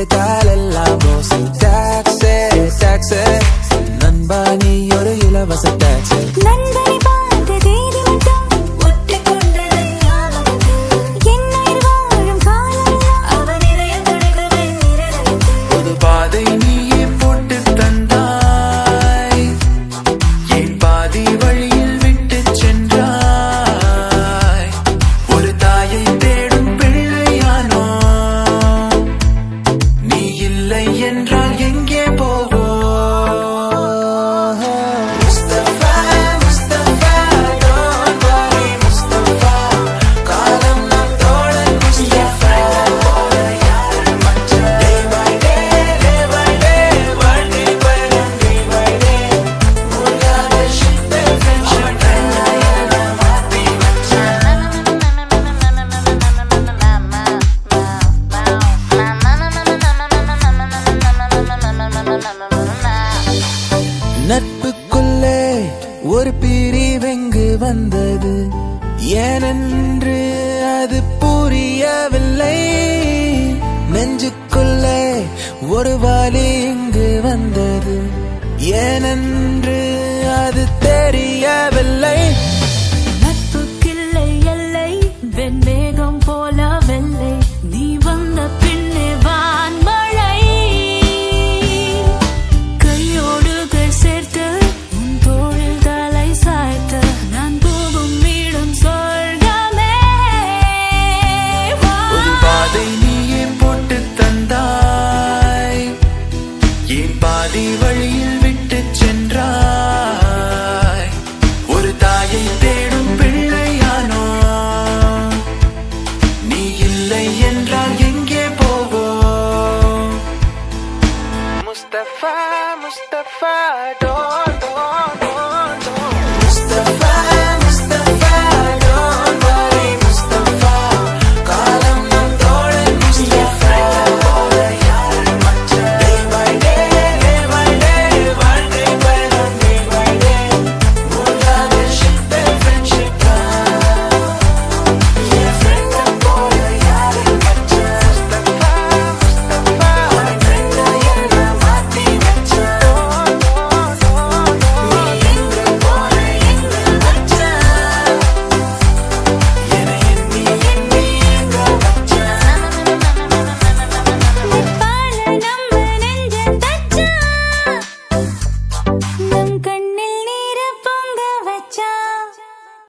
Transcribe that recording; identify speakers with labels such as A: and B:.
A: கேட்டாலெல்லாம் மோசி டாக்ஸே டாக்ஸே நண்பா நீ ஒரு இலவச டாக்ஸே
B: நண்பனை பார்த்த தேதி மட்டும் ஒட்டிக்கொண்டதை ஞாபகத்தில் என்னுயிர் வாழும் காலமெல்லாம் அவன் இதய துடிக்குமே நிரதயத்தில்
A: புது பாதை நீயே போட்டு தந்தாய் என் பாதி வழியில் விட்டு சென்றாய் ஒரு தாயை தேடும் பிள்ளையானோ நீ இல்லை என்றால் எங்கே போவோம் முஸ்தபா முஸ்தபா don't worry முஸ்தபா காலம் நம் தோழன் முஸ்தபா போல யாரும் மற்ற day by day வாழ்க்கை பயணம் day by day மூழ்காத ship friendship மாத்தி நட்புக்குள்ளே ஒரு பிரிவெங்கு வந்தது ஏனென்று அது புரியவில்லை நெஞ்சுக்குள்ளே ஒரு வலி இங்கு வந்தது ஏனென்று அது தெரியவில்லை
B: நட்புக்கில்லை எல்லை வெண்மேகம் போல வெள்ளை நீ வந்த பின்னே வான்மழை கையோடு கை சேர்த்து உன் தோளில் தலை சாய்த்து நான் போகும் இடம் சொர்க்கமே
A: ஒரு பாதை நீயே போட்டு தந்தாய் என் பாதி வழியில் விட்டு சென்றாய் ஒரு தாயை தேடும் பிள்ளையானோ நீ இல்லை என்றால் எங்கே போவோம் முஸ்தபா முஸ்தபா don't